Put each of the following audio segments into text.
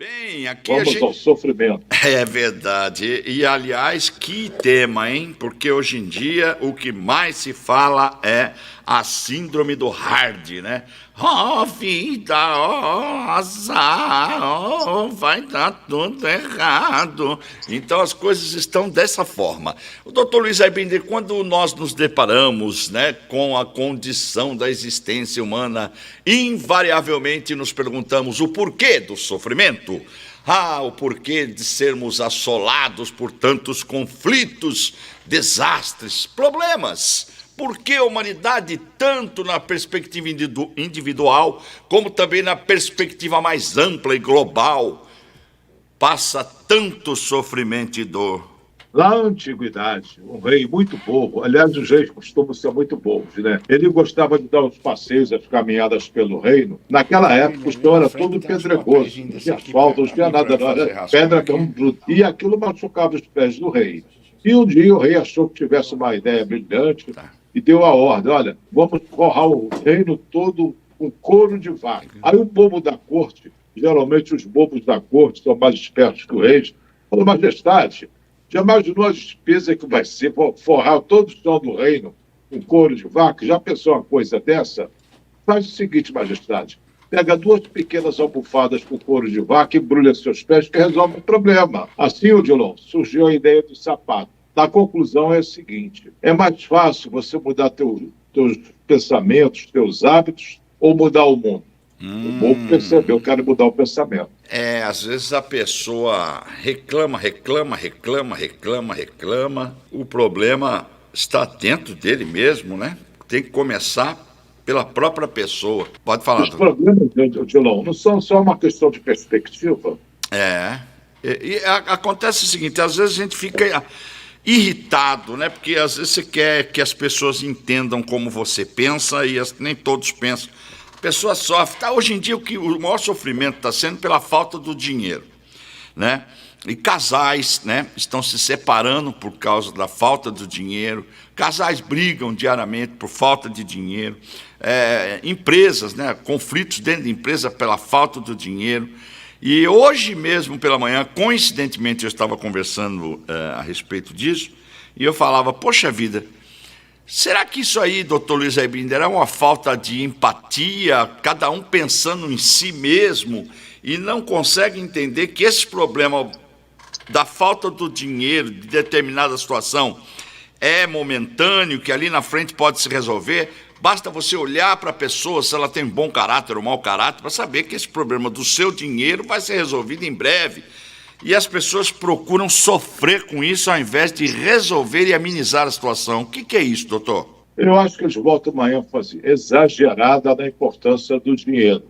Bem, aqui a Vamos gente. ao sofrimento. É verdade. E, aliás, que tema, hein? Porque hoje em dia o que mais se fala é a síndrome do hard, né? Oh, vida, oh, azar, oh, vai dar tudo errado. Então as coisas estão dessa forma. O doutor Luiz Aibinder, quando nós nos deparamos, né, com a condição da existência humana, invariavelmente nos perguntamos o porquê do sofrimento. Ah, o porquê de sermos assolados por tantos conflitos, desastres, problemas. Por que a humanidade, tanto na perspectiva individual, como também na perspectiva mais ampla e global, passa tanto sofrimento e dor? Na antiguidade, um rei muito bobo, aliás, os reis costumam ser muito bobos, né? Ele gostava de dar os passeios, as caminhadas pelo reino. Naquela época, o chão era todo pedregoso, não tinha asfalto, não tinha nada, não, era pedra como bruto. E aquilo machucava os pés do rei. E um dia o rei achou que tivesse uma ideia brilhante e deu a ordem: olha, vamos forrar o reino todo com couro de vaca. Aí o povo da corte, geralmente os bobos da corte são mais espertos que o rei, falou: majestade, já imaginou a despesa que vai ser forrar todo o chão do reino com couro de vaca? Já pensou uma coisa dessa? Faz o seguinte, majestade: pega duas pequenas almofadas com couro de vaca e embrulha seus pés que resolve o problema. Assim, Odilon, surgiu a ideia do sapato. A conclusão é a seguinte: é mais fácil você mudar teus pensamentos, teus hábitos, ou mudar o mundo? O povo percebeu que era mudar o pensamento. Às vezes a pessoa reclama. O problema está dentro dele mesmo, né? Tem que começar pela própria pessoa. Pode falar, Os doutor. problemas, Odilon, não são só uma questão de perspectiva. É. Acontece o seguinte, às vezes a gente fica irritado, né? Porque às vezes você quer que as pessoas entendam como você pensa e nem todos pensam. A pessoa sofre. Hoje em dia o maior sofrimento está sendo pela falta do dinheiro, né? E casais, né, estão se separando por causa da falta do dinheiro. Casais brigam diariamente por falta de dinheiro. Empresas, né, conflitos dentro da empresa pela falta do dinheiro. E hoje mesmo pela manhã, coincidentemente, eu estava conversando a respeito disso, e eu falava: poxa vida, será que isso aí, doutor Luiz Aibinder, é uma falta de empatia, cada um pensando em si mesmo, e não consegue entender que esse problema da falta do dinheiro, de determinada situação, é momentâneo, que ali na frente pode se resolver? Basta você olhar para a pessoa, se ela tem bom caráter ou mau caráter, para saber que esse problema do seu dinheiro vai ser resolvido em breve. E as pessoas procuram sofrer com isso ao invés de resolver e amenizar a situação. O que é isso, doutor? Eu acho que eles botam uma ênfase exagerada na importância do dinheiro.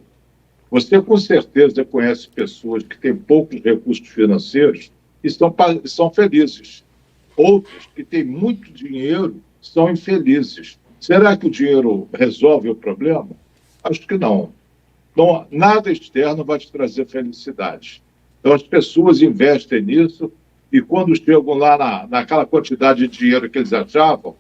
Você, com certeza, conhece pessoas que têm poucos recursos financeiros e são felizes. Outros que têm muito dinheiro são infelizes. Será que o dinheiro resolve o problema? Acho que não. Então, nada externo vai te trazer felicidade. Então, as pessoas investem nisso e quando chegam lá naquela quantidade de dinheiro que eles achavam,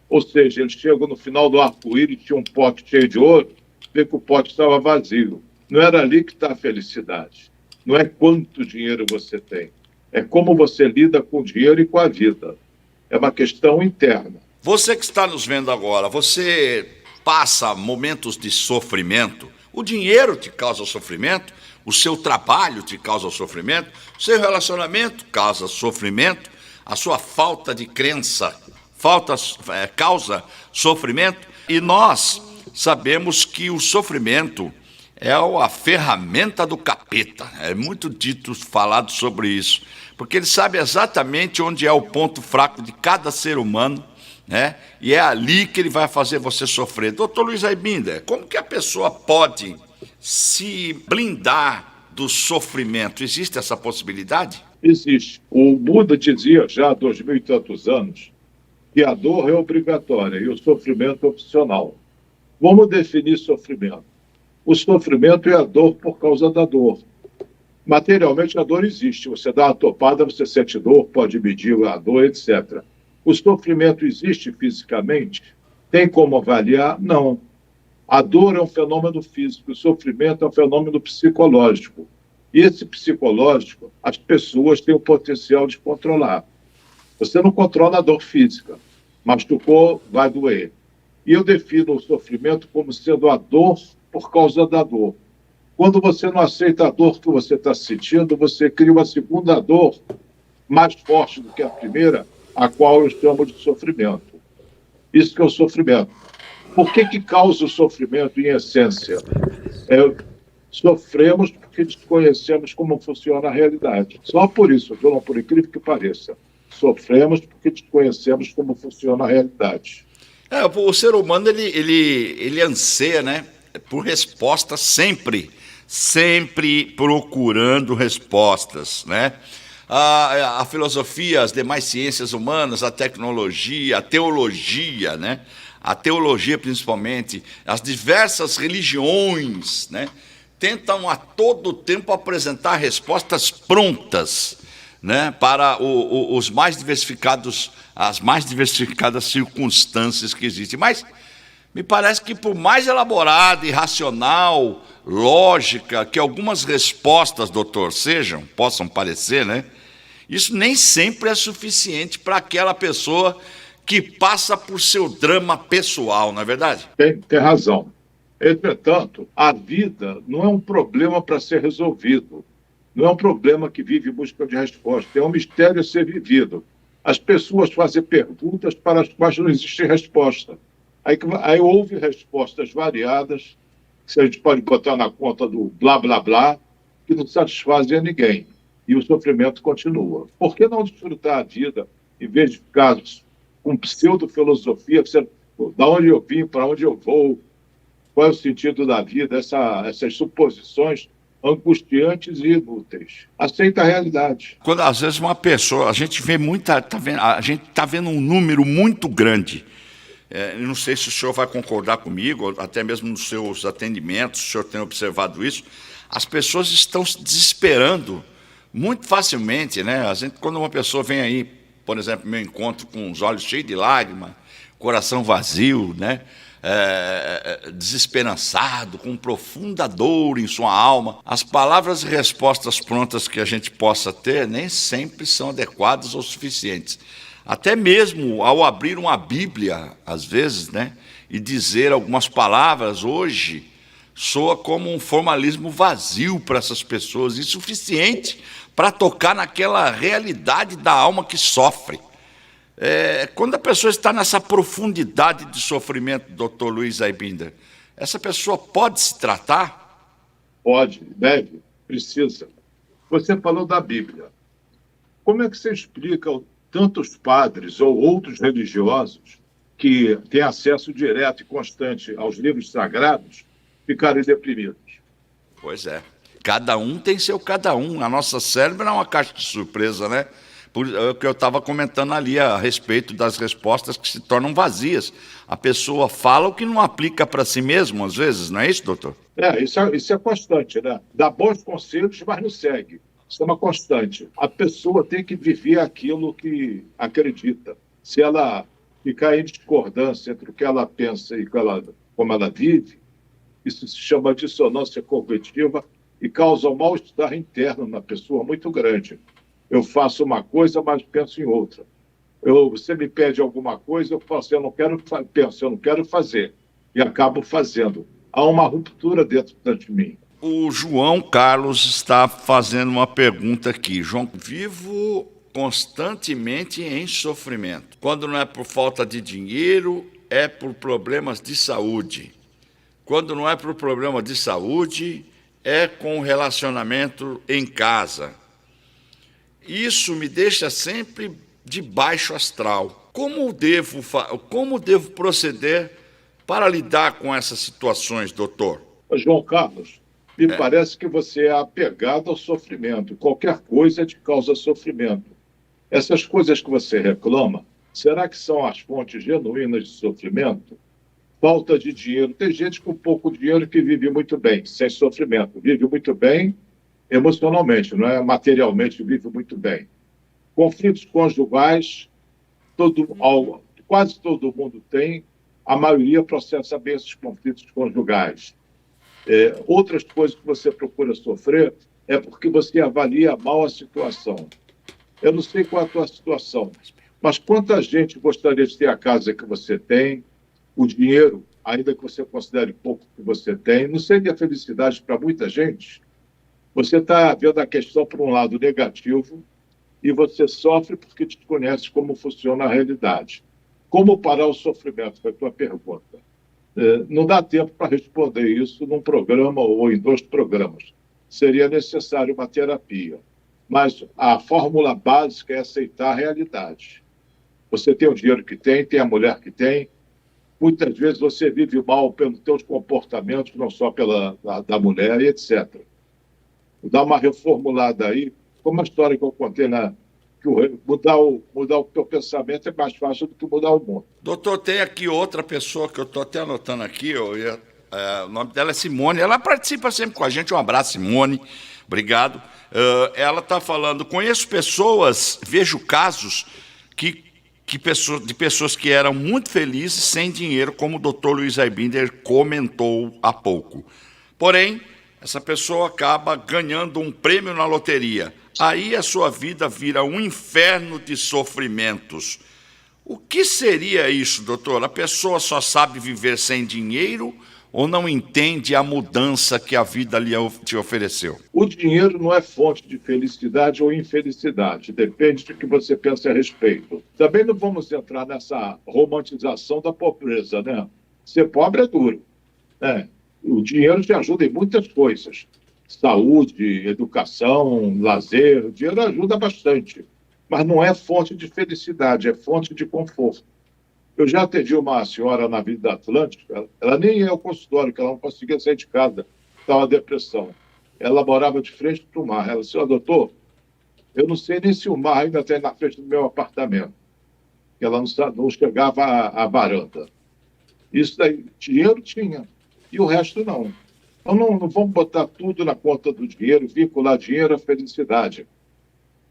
ou seja, eles chegam no final do arco-íris, tinha um pote cheio de ouro, vê que o pote estava vazio. Não era ali que está a felicidade. Não é quanto dinheiro você tem. É como você lida com o dinheiro e com a vida. É uma questão interna. Você que está nos vendo agora, você passa momentos de sofrimento? O dinheiro te causa sofrimento? O seu trabalho te causa sofrimento? O seu relacionamento causa sofrimento? A sua falta de crença causa sofrimento? E nós sabemos que o sofrimento é a ferramenta do capeta. É muito falado sobre isso, porque ele sabe exatamente onde é o ponto fraco de cada ser humano, né? E é ali que ele vai fazer você sofrer. Doutor Luiz Aibinder, como que a pessoa pode se blindar do sofrimento? Existe essa possibilidade? Existe. O Buda dizia já há 2000 e tantos anos que a dor é obrigatória e o sofrimento é opcional. Vamos definir sofrimento. O sofrimento é a dor por causa da dor. Materialmente, a dor existe. Você dá uma topada, você sente dor, pode medir a dor, etc. O sofrimento existe fisicamente? Tem como avaliar? Não. A dor é um fenômeno físico, o sofrimento é um fenômeno psicológico. E esse psicológico, as pessoas têm o potencial de controlar. Você não controla a dor física, machucou, vai doer. E eu defino o sofrimento como sendo a dor por causa da dor. Quando você não aceita a dor que você está sentindo, você cria uma segunda dor mais forte do que a primeira, a qual eu chamo de sofrimento. Isso que é o sofrimento. Por que causa o sofrimento, em essência? Sofremos porque desconhecemos como funciona a realidade. Só por isso, João, por incrível que pareça. Sofremos porque desconhecemos como funciona a realidade. O ser humano, ele anseia, né, por respostas sempre procurando respostas, né? A filosofia, as demais ciências humanas, a tecnologia, a teologia, né? A teologia, principalmente, as diversas religiões, né? Tentam a todo tempo apresentar respostas prontas, né, para os mais diversificados, as mais diversificadas circunstâncias que existem. Mas me parece que, por mais elaborada e racional, lógica, que algumas respostas, doutor, possam parecer, né, isso nem sempre é suficiente para aquela pessoa que passa por seu drama pessoal, não é verdade? Tem razão. Entretanto, a vida não é um problema para ser resolvido. Não é um problema que vive em busca de resposta. É um mistério a ser vivido. As pessoas fazem perguntas para as quais não existe resposta. Aí houve respostas variadas, que a gente pode botar na conta do blá, blá, blá, que não satisfazem a ninguém. E o sofrimento continua. Por que não desfrutar a vida, em vez de ficar com pseudo-filosofia, da onde eu vim, para onde eu vou, qual é o sentido da vida, essas suposições angustiantes e inúteis. Aceita a realidade. Quando, às vezes, uma pessoa, a gente vê a gente está vendo um número muito grande. Não sei se o senhor vai concordar comigo, até mesmo nos seus atendimentos, o senhor tem observado isso. As pessoas estão se desesperando muito facilmente, né? Quando uma pessoa vem aí, por exemplo, meu encontro com os olhos cheios de lágrimas, coração vazio, né? Desesperançado, com profunda dor em sua alma, as palavras e respostas prontas que a gente possa ter nem sempre são adequadas ou suficientes. Até mesmo ao abrir uma Bíblia, às vezes, né, e dizer algumas palavras hoje, soa como um formalismo vazio para essas pessoas, insuficiente para tocar naquela realidade da alma que sofre. Quando a pessoa está nessa profundidade de sofrimento, doutor Luiz Aibinder, essa pessoa pode se tratar? Pode, deve, precisa. Você falou da Bíblia. Como é que você explica tantos padres ou outros religiosos que têm acesso direto e constante aos livros sagrados ficarem deprimidos? Pois é. Cada um tem seu cada um. A nossa cérebro é uma caixa de surpresa, né? O que eu estava comentando ali a respeito das respostas que se tornam vazias. A pessoa fala o que não aplica para si mesmo, às vezes, não é isso, doutor? Isso é constante, né? Dá bons conselhos, mas não segue. Isso é uma constante. A pessoa tem que viver aquilo que acredita. Se ela ficar em discordância entre o que ela pensa e como ela vive, isso se chama dissonância cognitiva e causa um mal-estar interno na pessoa muito grande. Eu faço uma coisa, mas penso em outra. Você me pede alguma coisa, eu falo assim, eu não quero fazer. E acabo fazendo. Há uma ruptura dentro de mim. O João Carlos está fazendo uma pergunta aqui. João, vivo constantemente em sofrimento. Quando não é por falta de dinheiro, é por problemas de saúde. Quando não é por problema de saúde, é com relacionamento em casa. Isso me deixa sempre de baixo astral. Como devo proceder para lidar com essas situações, doutor? João Carlos, me parece que você é apegado ao sofrimento. Qualquer coisa te causa sofrimento. Essas coisas que você reclama, será que são as fontes genuínas de sofrimento? Falta de dinheiro. Tem gente com pouco dinheiro que vive muito bem, sem sofrimento. Vive muito bem emocionalmente, não é? Materialmente vive muito bem. Conflitos conjugais, quase todo mundo tem, a maioria processa bem esses conflitos conjugais. Outras coisas que você procura sofrer, é porque você avalia mal a situação. Eu não sei qual é a tua situação, mas quanta gente gostaria de ter a casa que você tem, o dinheiro, ainda que você considere pouco que você tem, não seria felicidade para muita gente? Você está vendo a questão por um lado negativo e você sofre porque desconhece como funciona a realidade. Como parar o sofrimento? Foi a tua pergunta. Não dá tempo para responder isso num programa ou em 2 programas. Seria necessário uma terapia. Mas a fórmula básica é aceitar a realidade. Você tem o dinheiro que tem a mulher que tem. Muitas vezes você vive mal pelos teus comportamentos, não só da mulher, e etc. Dá uma reformulada aí, como a história que eu contei, que mudar o teu pensamento é mais fácil do que mudar o mundo. Doutor, tem aqui outra pessoa que eu estou até anotando aqui, o nome dela é Simone, ela participa sempre com a gente, um abraço, Simone, obrigado. Ela está falando, conheço pessoas, vejo casos de pessoas que eram muito felizes sem dinheiro, como o doutor Luiz Aibinder comentou há pouco. Porém, essa pessoa acaba ganhando um prêmio na loteria. Aí a sua vida vira um inferno de sofrimentos. O que seria isso, doutor? A pessoa só sabe viver sem dinheiro ou não entende a mudança que a vida lhe te ofereceu? O dinheiro não é fonte de felicidade ou infelicidade, depende do que você pensa a respeito. Também não vamos entrar nessa romantização da pobreza, né? Ser pobre é duro, né? O dinheiro te ajuda em muitas coisas. Saúde, educação, lazer, o dinheiro ajuda bastante. Mas não é fonte de felicidade, é fonte de conforto. Eu já atendi uma senhora na Vida Atlântica, ela nem ia ao consultório, que ela não conseguia sair de casa, estava depressão. Ela morava de frente para o mar. Ela disse, doutor, eu não sei nem se o mar ainda tem na frente do meu apartamento. Ela não chegava à varanda. Isso daí, dinheiro tinha, e o resto não. Então não vamos botar tudo na conta do dinheiro, vincular dinheiro à felicidade.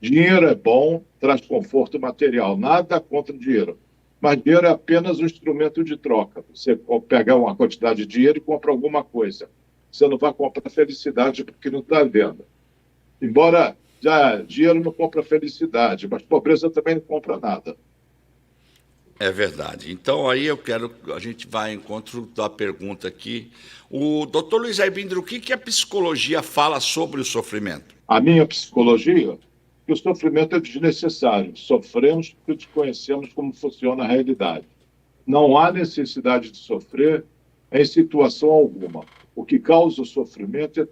Dinheiro é bom, traz conforto material, nada contra o dinheiro. Mas dinheiro é apenas um instrumento de troca. Você pega uma quantidade de dinheiro e compra alguma coisa. Você não vai comprar felicidade porque não está vendo. Embora dinheiro não compra felicidade, mas pobreza também não compra nada. É verdade. Então aí a gente vai ao encontro da pergunta aqui. O doutor Luiz Aibinder, o que a psicologia fala sobre o sofrimento? A minha psicologia, que o sofrimento é desnecessário. Sofremos porque desconhecemos como funciona a realidade. Não há necessidade de sofrer em situação alguma. O que causa o sofrimento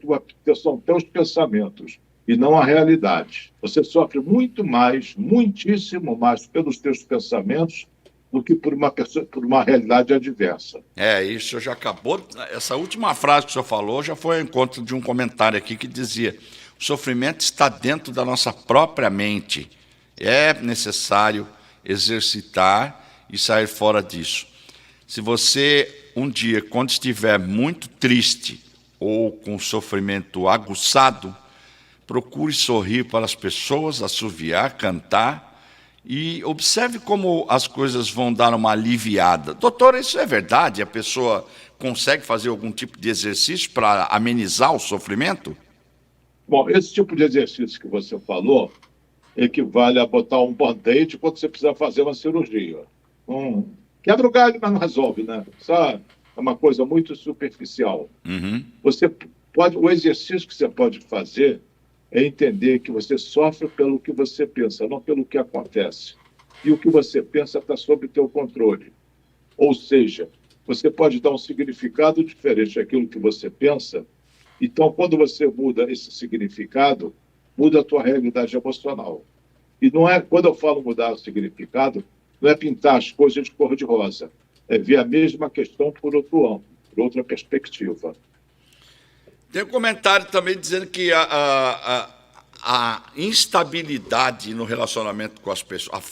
são teus pensamentos e não a realidade. Você sofre muito mais, muitíssimo mais pelos teus pensamentos do que por uma realidade adversa. Isso já acabou. Essa última frase que o senhor falou já foi ao encontro de um comentário aqui que dizia: o sofrimento está dentro da nossa própria mente. É necessário exercitar e sair fora disso. Se você, um dia, quando estiver muito triste ou com sofrimento aguçado, procure sorrir para as pessoas, assoviar, cantar e observe como as coisas vão dar uma aliviada. Doutor, isso é verdade? A pessoa consegue fazer algum tipo de exercício para amenizar o sofrimento? Bom, esse tipo de exercício que você falou equivale a botar um band-aid quando você precisa fazer uma cirurgia. Quebra o galho, mas não resolve, né? Só é uma coisa muito superficial. Uhum. O exercício que você pode fazer é entender que você sofre pelo que você pensa, não pelo que acontece. E o que você pensa está sob teu controle. Ou seja, você pode dar um significado diferente àquilo que você pensa. Então, quando você muda esse significado, muda a tua realidade emocional. E não é, quando eu falo mudar o significado, não é pintar as coisas de cor-de-rosa. É ver a mesma questão por outro ângulo, por outra perspectiva. Tem um comentário também dizendo que a instabilidade no relacionamento com as pessoas,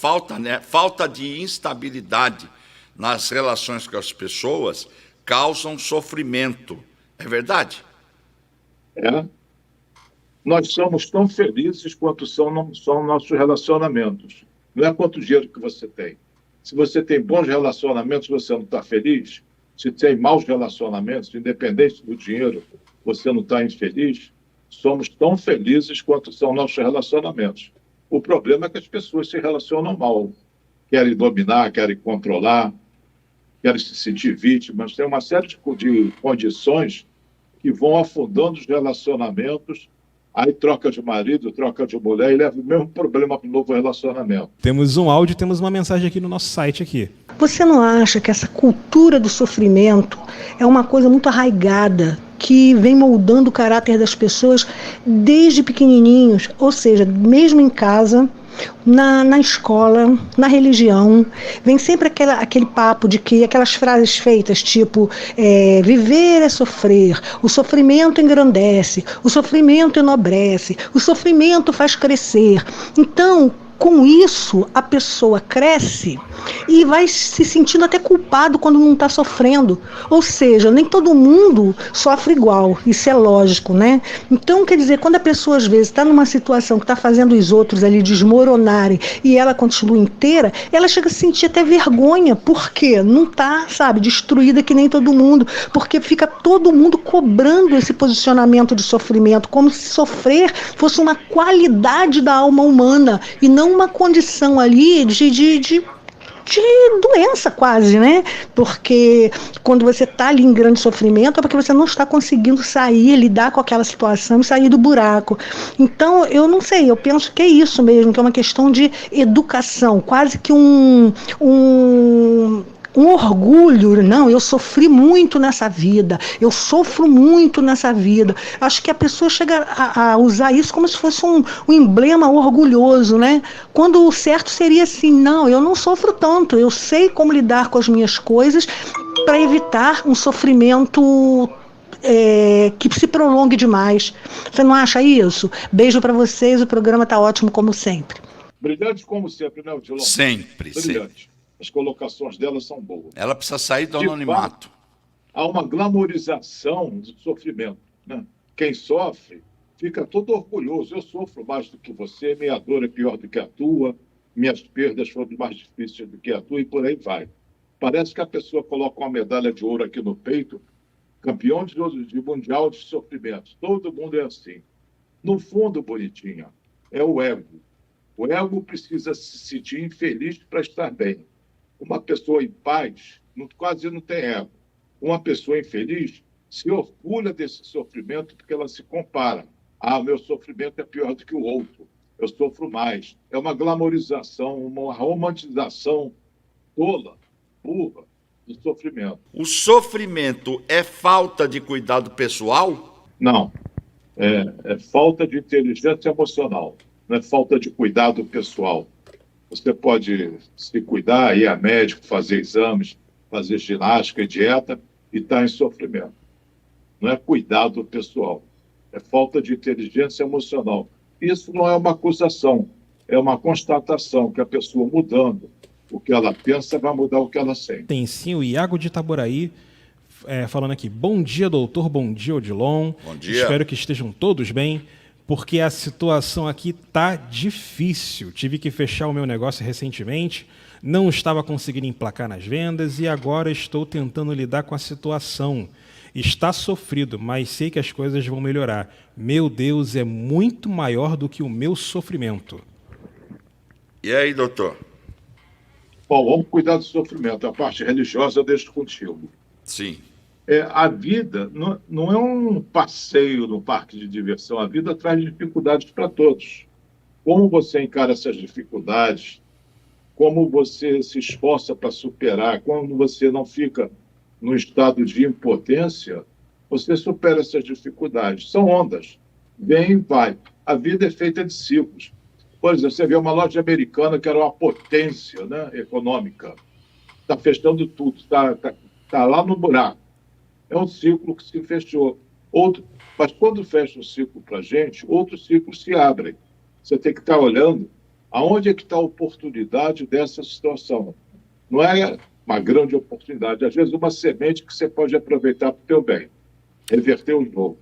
falta de instabilidade nas relações com as pessoas causam sofrimento. É verdade? Nós somos tão felizes quanto são nossos relacionamentos. Não é quanto dinheiro que você tem. Se você tem bons relacionamentos, você não está feliz. Se tem maus relacionamentos, independente do dinheiro, você não está infeliz. somos tão felizes quanto são nossos relacionamentos. O problema é que as pessoas se relacionam mal, querem dominar, querem controlar, querem se sentir vítimas. Tem uma série de condições que vão afundando os relacionamentos, aí troca de marido, troca de mulher e leva o mesmo problema para o novo relacionamento. Temos um áudio, temos uma mensagem aqui no nosso site aqui. Você não acha que essa cultura do sofrimento é uma coisa muito arraigada, que vem moldando o caráter das pessoas desde pequenininhos, ou seja, mesmo em casa, na escola, na religião, vem sempre aquele papo de que aquelas frases feitas tipo viver é sofrer, o sofrimento engrandece, o sofrimento enobrece, o sofrimento faz crescer. Então, com isso, a pessoa cresce e vai se sentindo até culpado quando não está sofrendo. Ou seja, nem todo mundo sofre igual, isso é lógico, né? Então, quer dizer, quando a pessoa às vezes está numa situação que está fazendo os outros ali desmoronarem e ela continua inteira, ela chega a sentir até vergonha, porque não está, sabe, destruída que nem todo mundo, porque fica todo mundo cobrando esse posicionamento de sofrimento, como se sofrer fosse uma qualidade da alma humana e não uma condição ali de doença quase, né? Porque quando você está ali em grande sofrimento é porque você não está conseguindo sair, lidar com aquela situação e sair do buraco. Então, eu não sei, eu penso que é isso mesmo, que é uma questão de educação, quase que um orgulho. Não, eu sofri muito nessa vida, eu sofro muito nessa vida. Acho que a pessoa chega a usar isso como se fosse um emblema orgulhoso, né? Quando o certo seria assim, não, eu não sofro tanto, eu sei como lidar com as minhas coisas para evitar um sofrimento que se prolongue demais. Você não acha isso? Beijo para vocês, o programa está ótimo como sempre. Brilhante como sempre, né, Odilon? Sempre, Brilhante. sempre. As colocações dela são boas. Ela precisa sair do De anonimato. fato, há uma glamorização do sofrimento, né? Quem sofre fica todo orgulhoso. Eu sofro mais do que você, minha dor é pior do que a tua, minhas perdas foram mais difíceis do que a tua, e por aí vai. Parece que a pessoa coloca uma medalha de ouro aqui no peito, campeão de mundial de sofrimento. Todo mundo é assim. No fundo, bonitinha, é o ego. O ego precisa se sentir infeliz para estar bem. Uma pessoa em paz quase não tem ego. Uma pessoa infeliz se orgulha desse sofrimento porque ela se compara. Ah, o meu sofrimento é pior do que o outro. Eu sofro mais. É uma glamorização, uma romantização tola, burra do sofrimento. O sofrimento é falta de cuidado pessoal? Não. É falta de inteligência emocional. Não é falta de cuidado pessoal. Você pode se cuidar, ir a médico, fazer exames, fazer ginástica e dieta e estar em sofrimento. Não é cuidado pessoal, é falta de inteligência emocional. Isso não é uma acusação, é uma constatação que a pessoa mudando o que ela pensa vai mudar o que ela sente. Tem sim o Iago de Itaboraí falando aqui, bom dia doutor, bom dia Odilon, Bom dia. Espero que estejam todos bem, porque a situação aqui tá difícil. Tive que fechar o meu negócio recentemente, não estava conseguindo emplacar nas vendas e agora estou tentando lidar com a situação. Está sofrido, mas sei que as coisas vão melhorar. Meu Deus é muito maior do que o meu sofrimento. E aí, doutor? Bom, vamos cuidar do sofrimento. A parte religiosa eu deixo contigo. Sim. A vida não é um passeio no parque de diversão. A vida traz dificuldades para todos. Como você encara essas dificuldades? Como você se esforça para superar? Quando você não fica num estado de impotência, você supera essas dificuldades. São ondas. Vem e vai. A vida é feita de ciclos. Por exemplo, você vê uma loja americana que era uma potência, né, econômica. Está fechando tudo. Está lá no buraco. É um ciclo que se fechou. Mas quando fecha um ciclo para a gente, outros ciclos se abrem. Você tem que estar olhando aonde é que está a oportunidade dessa situação. Não é uma grande oportunidade, às vezes uma semente que você pode aproveitar para o teu bem, reverter o jogo.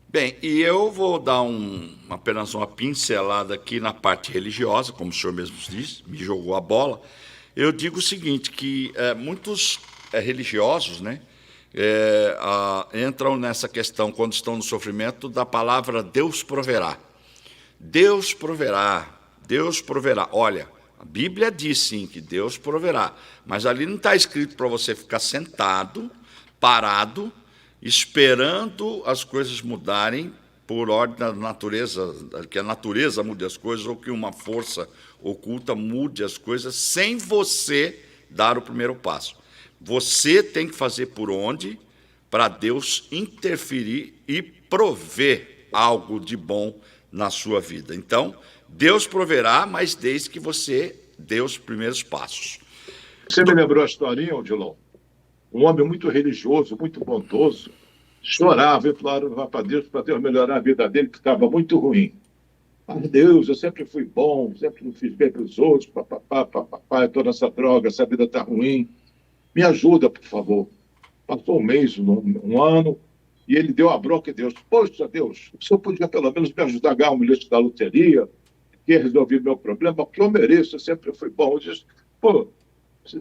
Bem, e eu vou dar apenas uma pincelada aqui na parte religiosa, como o senhor mesmo disse, me jogou a bola. Eu digo o seguinte, que muitos religiosos, né, entram nessa questão, quando estão no sofrimento, da palavra Deus proverá. Deus proverá, Deus proverá. Olha, a Bíblia diz sim que Deus proverá, mas ali não está escrito para você ficar sentado, parado, esperando as coisas mudarem por ordem da natureza, que a natureza mude as coisas, ou que uma força oculta mude as coisas, sem você dar o primeiro passo. Você tem que fazer por onde para Deus interferir e prover algo de bom na sua vida. Então, Deus proverá, mas desde que você dê os primeiros passos. Você me lembrou a historinha, Odilon? Um homem muito religioso, muito bondoso, chorava e implorava para Deus melhorar a vida dele, que estava muito ruim. Mas Deus, eu sempre fui bom, sempre não fiz bem para os outros, papapá, toda essa droga, essa vida está ruim. Me ajuda, por favor. Passou um mês, um ano, e ele deu a bronca em Deus. Poxa, Deus, o senhor podia pelo menos me ajudar a ganhar um bilhete da loteria, que resolver meu problema, porque eu mereço, eu sempre fui bom. Eu disse, pô,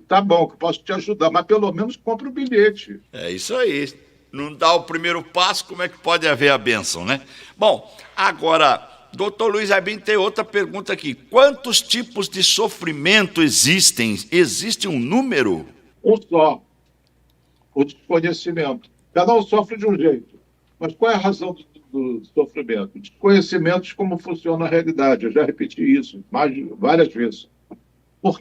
tá bom, que eu posso te ajudar, mas pelo menos compra o bilhete. É isso aí. Não dá o primeiro passo, como é que pode haver a bênção, né? Bom, agora, doutor Luiz Arbin tem outra pergunta aqui. Quantos tipos de sofrimento existem? Existe um número? Um só, o desconhecimento. Cada um sofre de um jeito. Mas qual é a razão do sofrimento? Desconhecimento de como funciona a realidade. Eu já repeti isso várias vezes. Por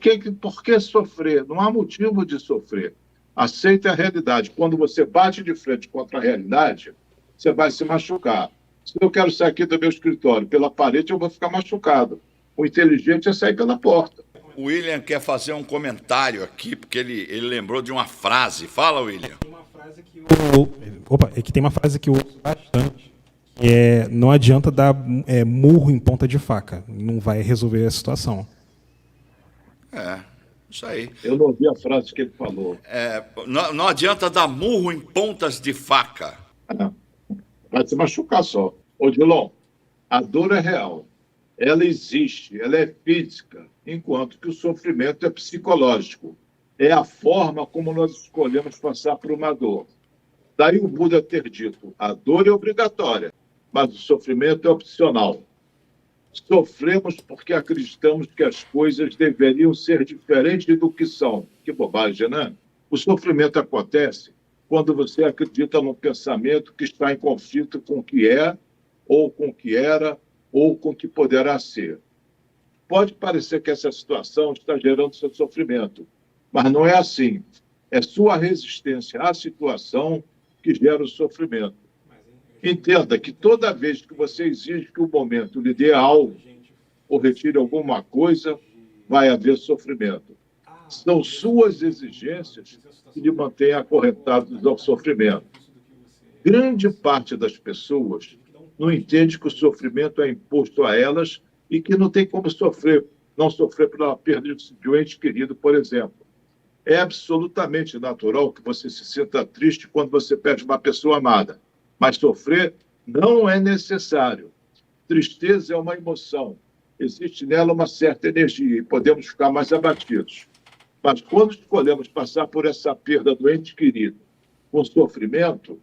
que sofrer? Não há motivo de sofrer. Aceite a realidade. Quando você bate de frente contra a realidade, você vai se machucar. Se eu quero sair aqui do meu escritório pela parede, eu vou ficar machucado. O inteligente é sair pela porta. O William quer fazer um comentário aqui, porque ele lembrou de uma frase. Fala, William. Tem uma frase que tem uma frase que eu uso bastante. Não adianta dar murro em ponta de faca. Não vai resolver a situação. Isso aí. Eu não ouvi a frase que ele falou. Não adianta dar murro em pontas de faca. Vai se machucar só. Odilon, a dor é real. Ela existe, ela é física, enquanto que o sofrimento é psicológico. É a forma como nós escolhemos passar por uma dor. Daí o Buda ter dito, a dor é obrigatória, mas o sofrimento é opcional. Sofremos porque acreditamos que as coisas deveriam ser diferentes do que são. Que bobagem, né? O sofrimento acontece quando você acredita num pensamento que está em conflito com o que é, ou com o que era, ou com o que poderá ser. Pode parecer que essa situação está gerando seu sofrimento, mas não é assim. É sua resistência à situação que gera o sofrimento. Entenda que toda vez que você exige que o momento lhe dê algo ou retire alguma coisa, vai haver sofrimento. São suas exigências que lhe mantêm acorrentados ao sofrimento. Grande parte das pessoas não entende que o sofrimento é imposto a elas e que não tem como não sofrer pela perda de um ente querido, por exemplo. É absolutamente natural que você se sinta triste quando você perde uma pessoa amada. Mas sofrer não é necessário. Tristeza é uma emoção. Existe nela uma certa energia e podemos ficar mais abatidos. Mas quando escolhemos passar por essa perda do ente querido com sofrimento,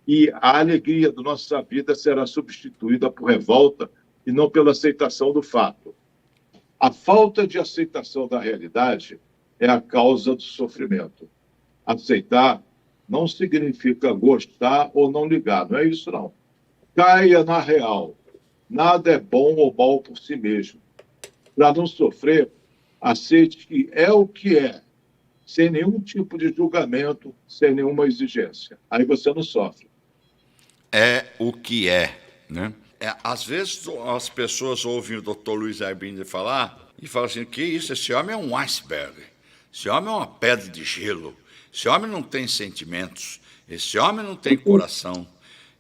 e a alegria da nossa vida será substituída por revolta e não pela aceitação do fato. A falta de aceitação da realidade é a causa do sofrimento. Aceitar não significa gostar ou não ligar, não é isso não. Caia na real. Nada é bom ou mal por si mesmo. Para não sofrer, aceite que é o que é, sem nenhum tipo de julgamento, sem nenhuma exigência. Aí você não sofre. É o que é, né? Às vezes as pessoas ouvem o Dr. Luiz Arbin falar e falam assim, que isso, esse homem é um iceberg, esse homem é uma pedra de gelo, esse homem não tem sentimentos, esse homem não tem coração.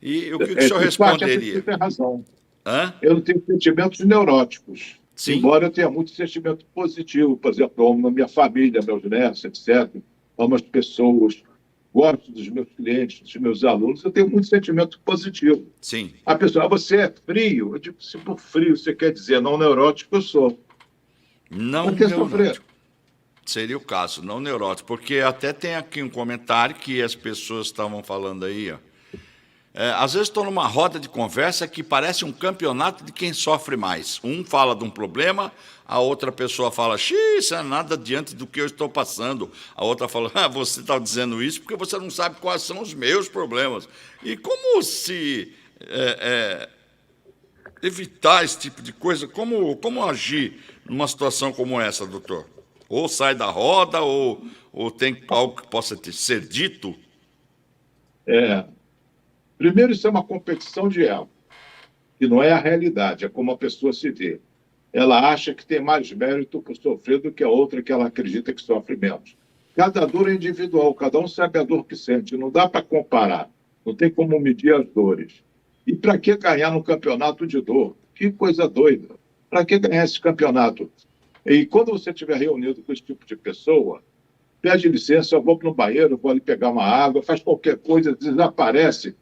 E o que o senhor responderia? Você tem razão. Hã? Eu não tenho sentimentos neuróticos. Sim. Embora eu tenha muito sentimento positivo, por exemplo, eu amo a minha família, meus netos, etc. Amo as pessoas, gosto dos meus clientes, dos meus alunos, eu tenho muito sentimento positivo. Sim. A pessoa, você é frio? Eu digo, se por frio você quer dizer não neurótico, eu sou. Não Por que neurótico. sofrer? Seria o caso, não neurótico, porque até tem aqui um comentário que as pessoas estavam falando aí, ó. Às vezes estou numa roda de conversa que parece um campeonato de quem sofre mais. Um fala de um problema, a outra pessoa fala, isso é nada diante do que eu estou passando. A outra fala, você está dizendo isso porque você não sabe quais são os meus problemas. E como se evitar esse tipo de coisa? Como agir numa situação como essa, doutor? Ou sai da roda, ou tem algo que possa ser dito? Primeiro, isso é uma competição de ego, que não é a realidade, é como a pessoa se vê. Ela acha que tem mais mérito por sofrer do que a outra que ela acredita que sofre menos. Cada dor é individual, cada um sabe a dor que sente, não dá para comparar, não tem como medir as dores. E para que ganhar no campeonato de dor? Que coisa doida! Para que ganhar esse campeonato? E quando você estiver reunido com esse tipo de pessoa, pede licença, eu vou para o banheiro, vou ali pegar uma água, faz qualquer coisa, desaparece,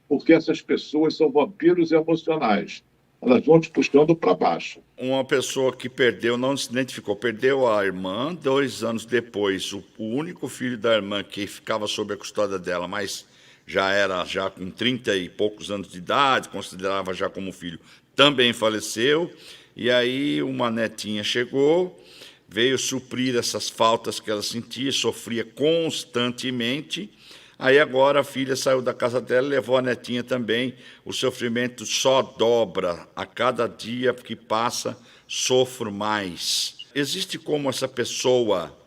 porque essas pessoas são vampiros emocionais. Elas vão te puxando para baixo. Uma pessoa que perdeu, não se identificou, perdeu a irmã, 2 anos depois, o único filho da irmã que ficava sob a custódia dela, mas já com 30 e poucos anos de idade, considerava já como filho, também faleceu. E aí uma netinha chegou, veio suprir essas faltas que ela sentia, sofria constantemente. Aí agora a filha saiu da casa dela, levou a netinha também. O sofrimento só dobra. A cada dia que passa, sofro mais. Existe como essa pessoa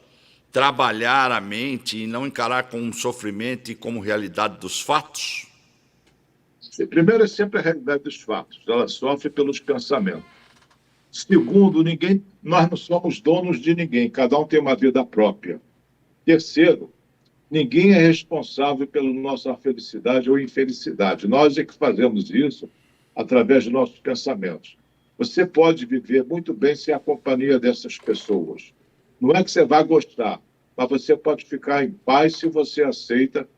trabalhar a mente e não encarar como sofrimento e como realidade dos fatos? Primeiro, é sempre a realidade dos fatos. Ela sofre pelos pensamentos. Segundo, nós não somos donos de ninguém. Cada um tem uma vida própria. Terceiro, ninguém é responsável pela nossa felicidade ou infelicidade. Nós é que fazemos isso através de nossos pensamentos. Você pode viver muito bem sem a companhia dessas pessoas. Não é que você vai gostar, mas você pode ficar em paz se você aceita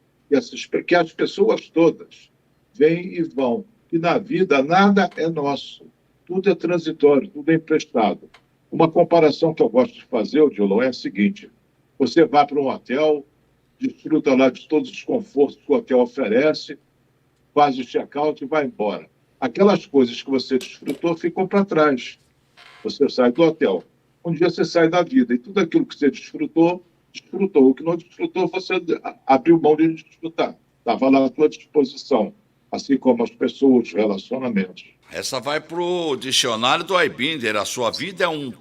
que as pessoas todas vêm e vão. E na vida nada é nosso. Tudo é transitório, tudo é emprestado. Uma comparação que eu gosto de fazer, Odilon, é a seguinte. Você vai para um hotel, desfruta lá de todos os confortos que o hotel oferece, faz o check-out e vai embora. Aquelas coisas que você desfrutou ficam para trás. Você sai do hotel. Um dia você sai da vida. E tudo aquilo que você desfrutou. O que não desfrutou, você abriu mão de desfrutar. Estava lá à sua disposição. Assim como as pessoas, os relacionamentos. Essa vai para o dicionário do Aybinder. A sua vida é um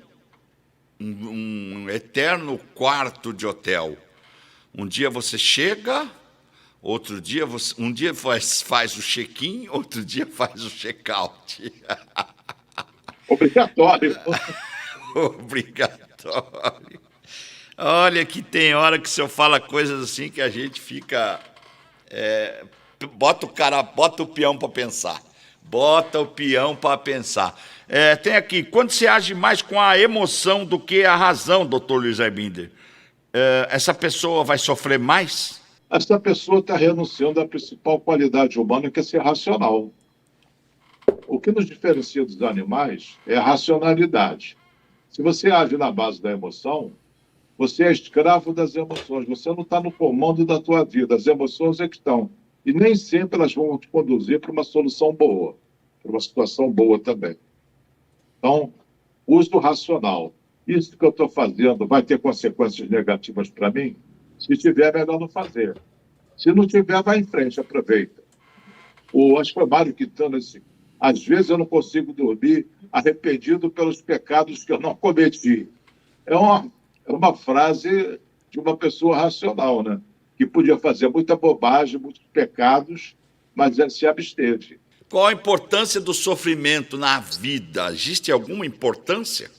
eterno quarto de hotel. Um dia você chega, outro dia um dia faz o check-in, outro dia faz o check-out. Obrigatório. Obrigatório. Olha que tem hora que o senhor fala coisas assim que a gente fica... bota o peão para pensar. Bota o peão para pensar. Tem aqui, quando você age mais com a emoção do que a razão, doutor Luiz Aybinder, essa pessoa vai sofrer mais? Essa pessoa está renunciando à principal qualidade humana, que é ser racional. O que nos diferencia dos animais é a racionalidade. Se você age na base da emoção, você é escravo das emoções. Você não está no comando da tua vida. As emoções é que estão. E nem sempre elas vão te conduzir para uma solução boa, para uma situação boa também. Então, uso racional. Isso que eu estou fazendo vai ter consequências negativas para mim? Se tiver, é melhor não fazer. Se não tiver, vai em frente, aproveita. Acho que foi Mário Quintana assim. Às vezes eu não consigo dormir arrependido pelos pecados que eu não cometi. É uma frase de uma pessoa racional, né? Que podia fazer muita bobagem, muitos pecados, mas se absteve. Qual a importância do sofrimento na vida? Existe alguma importância?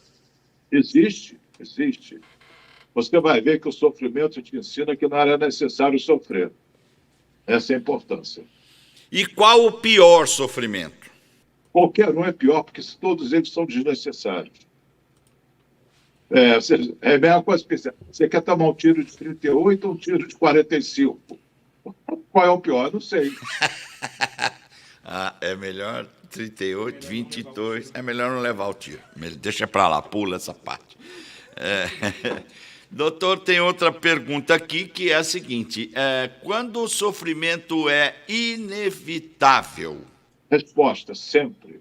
Existe. Você vai ver que o sofrimento te ensina que não era necessário sofrer. Essa é a importância. E qual o pior sofrimento? Qualquer um é pior, porque todos eles são desnecessários. É a mesma coisa que você quer tomar um tiro de 38 ou um tiro de 45? Qual é o pior? Não sei. É melhor 38, 22. É melhor não levar o tiro. Deixa para lá, pula essa parte. Doutor, tem outra pergunta aqui que é a seguinte: quando o sofrimento é inevitável? Resposta: sempre.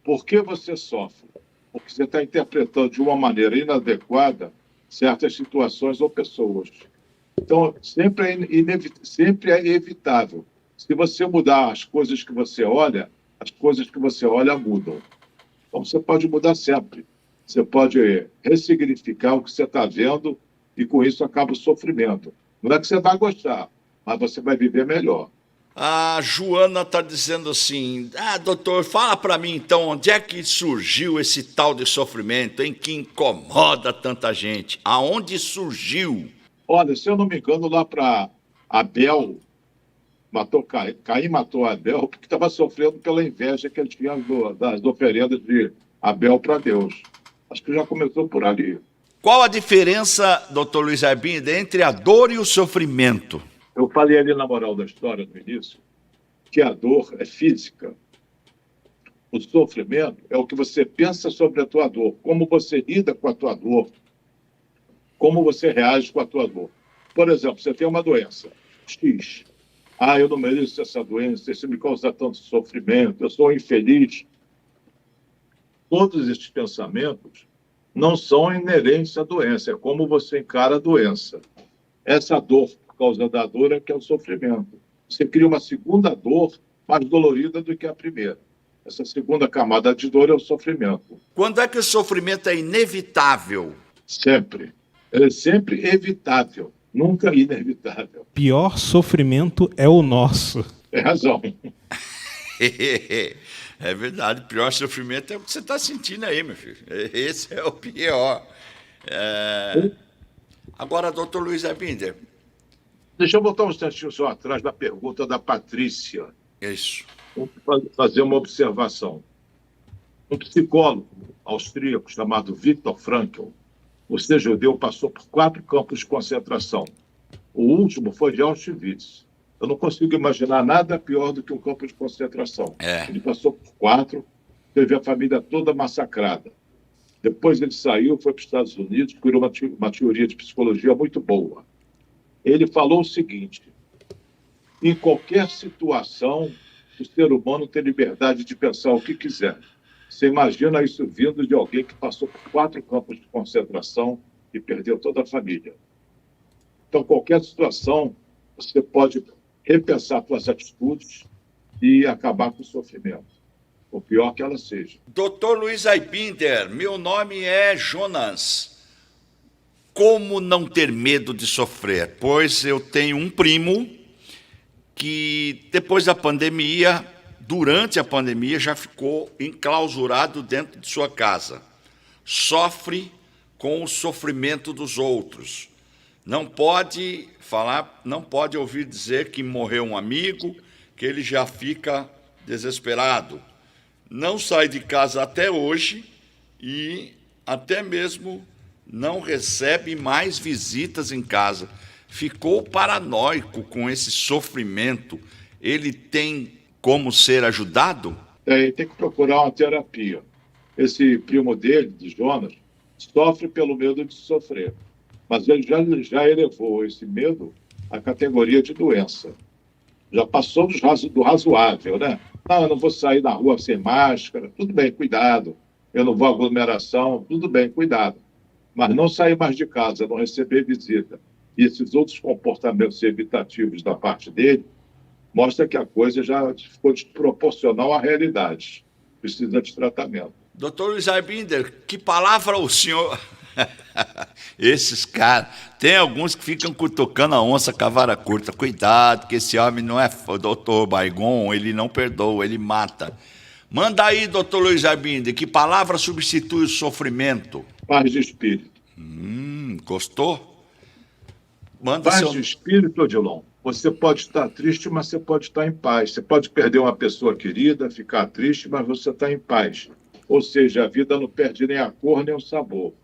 Por que você sofre? Porque você está interpretando de uma maneira inadequada certas situações ou pessoas. Então, sempre é evitável. Se você mudar as coisas que você olha, as coisas que você olha mudam. Então, você pode mudar sempre. Você pode ressignificar o que você está vendo e, com isso, acaba o sofrimento. Não é que você vai gostar, mas você vai viver melhor. A Joana está dizendo assim: doutor, fala para mim então, onde é que surgiu esse tal de sofrimento, em que incomoda tanta gente? Aonde surgiu? Olha, se eu não me engano, lá para Abel, Caim matou Abel porque estava sofrendo pela inveja que ele tinha das oferendas de Abel para Deus. Acho que já começou por ali. Qual a diferença, doutor Luiz Arbinder, entre a dor e o sofrimento? Eu falei ali na moral da história, no início, que a dor é física. O sofrimento é o que você pensa sobre a tua dor, como você lida com a tua dor, como você reage com a tua dor. Por exemplo, você tem uma doença, X. Eu não mereço essa doença, isso me causa tanto sofrimento, eu sou infeliz. Todos esses pensamentos não são inerentes à doença, é como você encara a doença. Essa dor, por causa da dor, é que é o sofrimento. Você cria uma segunda dor mais dolorida do que a primeira. Essa segunda camada de dor é o sofrimento. Quando é que o sofrimento é inevitável? Sempre. Ele é sempre evitável, nunca inevitável. Pior sofrimento é o nosso. Tem razão. É verdade, o pior sofrimento é o que você está sentindo aí, meu filho. Esse é o pior. Agora, doutor Luiz Arbinder. Deixa eu voltar um instantinho só atrás da pergunta da Patrícia. Isso. Vou fazer uma observação. Um psicólogo austríaco chamado Viktor Frankl, você judeu, passou por 4 campos de concentração. O último foi de Auschwitz. Eu não consigo imaginar nada pior do que um campo de concentração. Ele passou por 4, teve a família toda massacrada. Depois ele saiu, foi para os Estados Unidos, criou uma teoria de psicologia muito boa. Ele falou o seguinte: em qualquer situação, o ser humano tem liberdade de pensar o que quiser. Você imagina isso vindo de alguém que passou por 4 campos de concentração e perdeu toda a família. Então, qualquer situação, você pode repensar suas atitudes e acabar com o sofrimento, o pior que ela seja. Doutor Luiz Arbinder, meu nome é Jonas. Como não ter medo de sofrer? Pois eu tenho um primo que, depois da pandemia, durante a pandemia, já ficou enclausurado dentro de sua casa. Sofre com o sofrimento dos outros. Não pode falar, não pode ouvir dizer que morreu um amigo, que ele já fica desesperado. Não sai de casa até hoje e até mesmo não recebe mais visitas em casa. Ficou paranoico com esse sofrimento. Ele tem como ser ajudado? Tem que procurar uma terapia. Esse primo dele, de Jonas, sofre pelo medo de sofrer. Mas ele já elevou esse medo à categoria de doença. Já passou do razoável, né? Não, eu não vou sair na rua sem máscara. Tudo bem, cuidado. Eu não vou à aglomeração. Tudo bem, cuidado. Mas não sair mais de casa, não receber visita. E esses outros comportamentos evitativos da parte dele mostra que a coisa já ficou desproporcional à realidade. Precisa de tratamento. Doutor Luiz Arbinder, que palavra o senhor... Esses caras, tem alguns que ficam cutucando a onça com a vara curta. Cuidado, que esse homem não é o doutor Baigon, ele não perdoa, ele mata. Manda aí, doutor Luiz Arbinder, que palavra substitui o sofrimento? Paz de espírito. Gostou? Manda Paz de espírito, Odilon. Você pode estar triste, mas você pode estar em paz. Você pode perder uma pessoa querida, ficar triste, mas você está em paz. Ou seja, a vida não perde nem a cor, nem o sabor.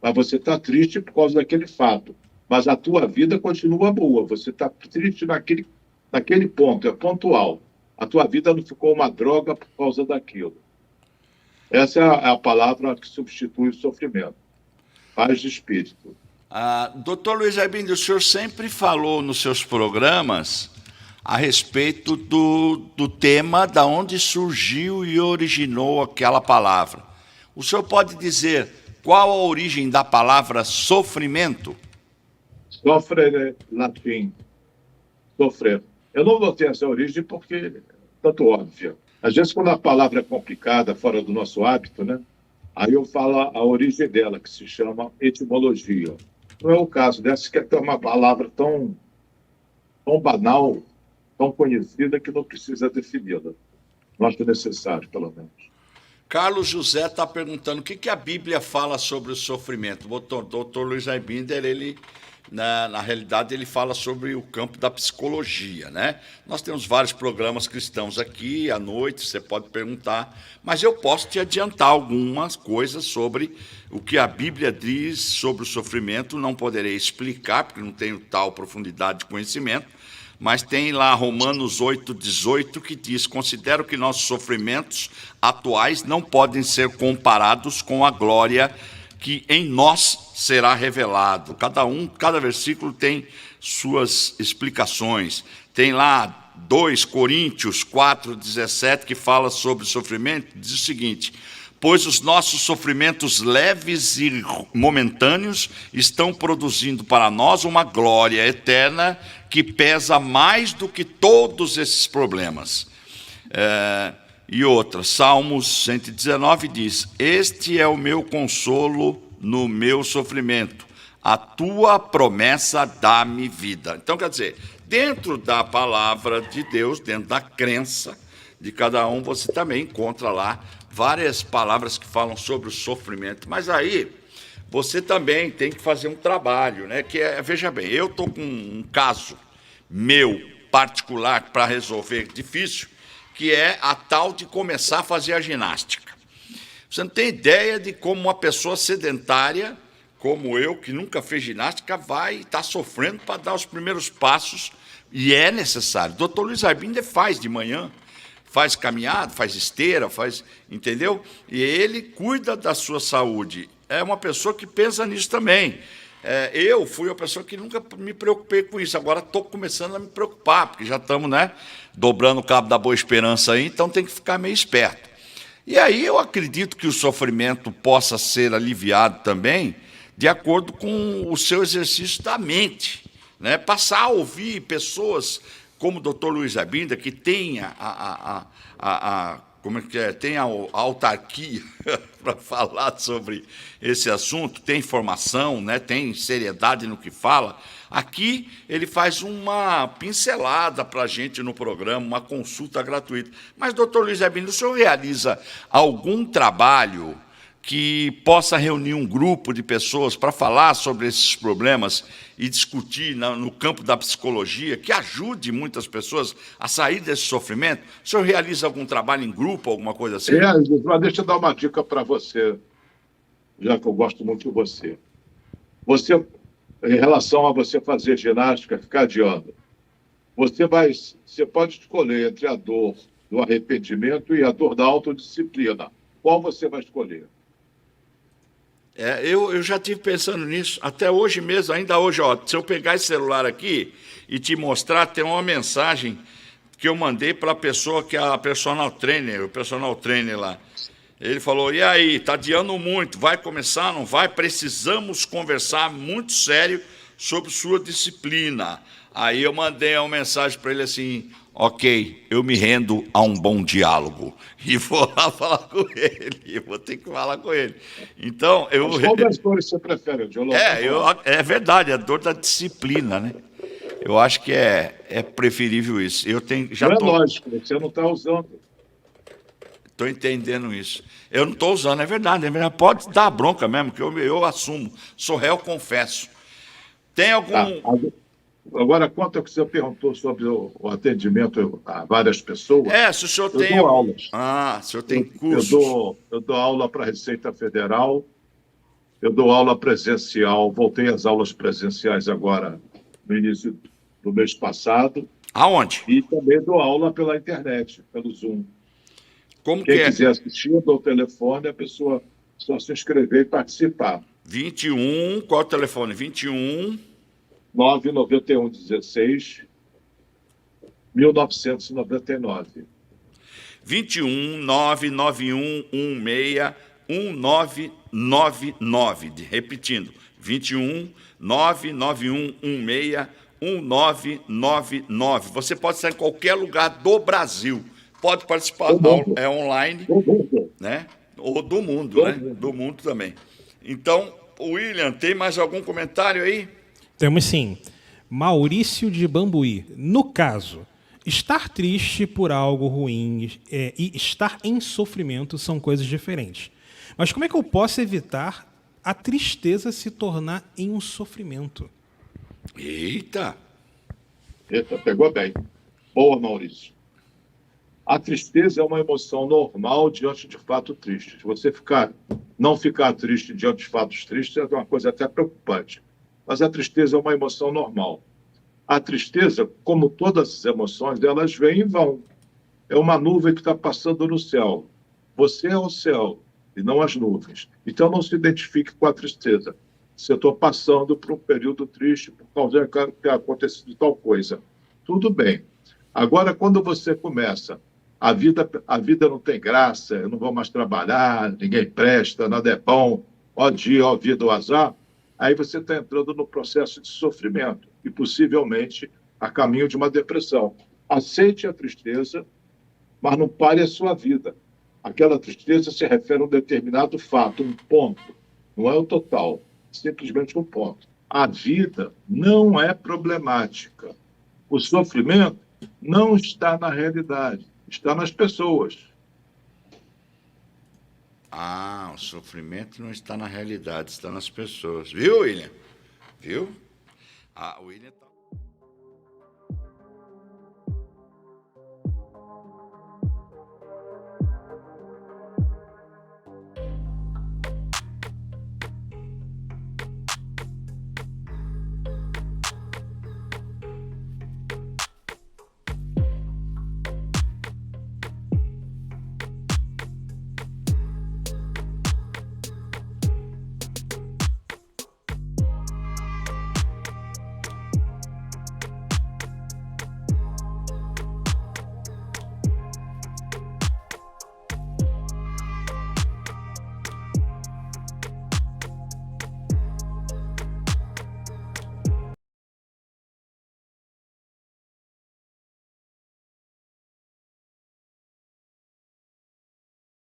Mas você está triste por causa daquele fato. Mas a tua vida continua boa. Você está triste naquele ponto, é pontual. A tua vida não ficou uma droga por causa daquilo. Essa é a palavra que substitui o sofrimento. Paz de espírito. Doutor Luiz Arbindo, o senhor sempre falou nos seus programas a respeito do tema da onde surgiu e originou aquela palavra. O senhor pode dizer qual a origem da palavra sofrimento? Sofrere, latim. Sofrer. Eu não botei essa origem porque é tanto óbvia. Às vezes, quando a palavra é complicada, fora do nosso hábito, né? Aí eu falo a origem dela, que se chama etimologia. Não é o caso dessa, que é uma palavra tão banal, tão conhecida, que não precisa defini-la. Não acho necessário, pelo menos. Carlos José está perguntando o que a Bíblia fala sobre o sofrimento. O doutor Luiz Arbinder, ele, na realidade, ele fala sobre o campo da psicologia, né? Nós temos vários programas cristãos aqui, à noite, você pode perguntar, mas eu posso te adiantar algumas coisas sobre o que a Bíblia diz sobre o sofrimento. Não poderei explicar, porque não tenho tal profundidade de conhecimento, mas tem lá Romanos 8,18, que diz: considero que nossos sofrimentos atuais não podem ser comparados com a glória que em nós será revelado. Cada versículo tem suas explicações. Tem lá 2 Coríntios 4,17, que fala sobre sofrimento, diz o seguinte: pois os nossos sofrimentos leves e momentâneos estão produzindo para nós uma glória eterna que pesa mais do que todos esses problemas. E outra, Salmos 119 diz: este é o meu consolo no meu sofrimento, a tua promessa dá-me vida. Então, quer dizer, dentro da palavra de Deus, dentro da crença de cada um, você também encontra lá várias palavras que falam sobre o sofrimento. Mas aí você também tem que fazer um trabalho, né? Veja bem, eu estou com um caso meu particular para resolver, difícil, que é a tal de começar a fazer a ginástica. Você não tem ideia de como uma pessoa sedentária, como eu, que nunca fez ginástica, vai estar sofrendo para dar os primeiros passos, e é necessário. O doutor Luiz Arbinder faz de manhã, faz caminhada, faz esteira, entendeu? E ele cuida da sua saúde. É uma pessoa que pensa nisso também. Eu fui uma pessoa que nunca me preocupei com isso. Agora estou começando a me preocupar, porque já estamos, né, dobrando o cabo da Boa Esperança aí, então tem que ficar meio esperto. E aí eu acredito que o sofrimento possa ser aliviado também de acordo com o seu exercício da mente, né? Passar a ouvir pessoas como o doutor Luiz Arbinder, que tem tem a autarquia para falar sobre esse assunto, tem informação, né, tem seriedade no que fala. Aqui ele faz uma pincelada para a gente no programa, uma consulta gratuita. Mas, doutor Luiz Arbinder, o senhor realiza algum trabalho que possa reunir um grupo de pessoas para falar sobre esses problemas e discutir no campo da psicologia, que ajude muitas pessoas a sair desse sofrimento? O senhor realiza algum trabalho em grupo, alguma coisa assim? Mas deixa eu dar uma dica para você, já que eu gosto muito de você. Em relação a você fazer ginástica, ficar adiando, você pode escolher entre a dor do arrependimento e a dor da autodisciplina. Qual você vai escolher? Eu já estive pensando nisso, até hoje mesmo, ainda hoje, se eu pegar esse celular aqui e te mostrar, tem uma mensagem que eu mandei para a pessoa que é a personal trainer, o personal trainer lá. Ele falou: e aí, está adiando muito, vai começar, não vai? Precisamos conversar muito sério sobre sua disciplina. Aí eu mandei uma mensagem para ele assim: ok, eu me rendo a um bom diálogo. E vou lá falar com ele, vou ter que falar com ele. Então, Mas qual das dores você prefere, Diolão? É verdade, a dor da disciplina, né? Eu acho que é preferível isso. Lógico, você não está usando. Estou entendendo isso. Eu não estou usando, é verdade. Pode dar bronca mesmo, que eu assumo. Sou réu, confesso. Tem algum... Agora, quanto ao que você perguntou sobre o atendimento a várias pessoas... se o senhor tem... Eu dou aulas. O senhor tem cursos. Eu dou aula para a Receita Federal, eu dou aula presencial, voltei às aulas presenciais agora, no início do mês passado. Aonde? E também dou aula pela internet, pelo Zoom. Como Quem que é? quiser assistir, eu dou o telefone, a pessoa só se inscrever e participar. 21, qual o telefone? 21... 991 16 1999. 21 991 16 1999. Repetindo, 21 991 16 1999. Você pode estar em qualquer lugar do Brasil. Pode participar, é online, né? Ou do mundo, né? Do mundo também. Então, William, tem mais algum comentário aí? Temos sim. Maurício de Bambuí. No caso, estar triste por algo ruim e estar em sofrimento são coisas diferentes. Mas como é que eu posso evitar a tristeza se tornar em um sofrimento? Eita! Eita, pegou bem. Boa, Maurício. A tristeza é uma emoção normal diante de fatos tristes. Você não ficar triste diante de fatos tristes é uma coisa até preocupante. Mas a tristeza é uma emoção normal. A tristeza, como todas as emoções, elas vêm e vão. É uma nuvem que está passando no céu. Você é o céu e não as nuvens. Então não se identifique com a tristeza. Se eu estou passando por um período triste por causa que aconteceu de tal coisa. Tudo bem. Agora, quando você começa, a vida não tem graça, eu não vou mais trabalhar, ninguém presta, nada é bom, ó dia, ó vida, ó azar, aí você está entrando no processo de sofrimento e possivelmente a caminho de uma depressão. Aceite a tristeza, mas não pare a sua vida. Aquela tristeza se refere a um determinado fato, um ponto. Não é o total, simplesmente um ponto. A vida não é problemática. O sofrimento não está na realidade, está nas pessoas. Ah, o sofrimento não está na realidade, está nas pessoas. Viu, William? Viu? Ah, o William tá...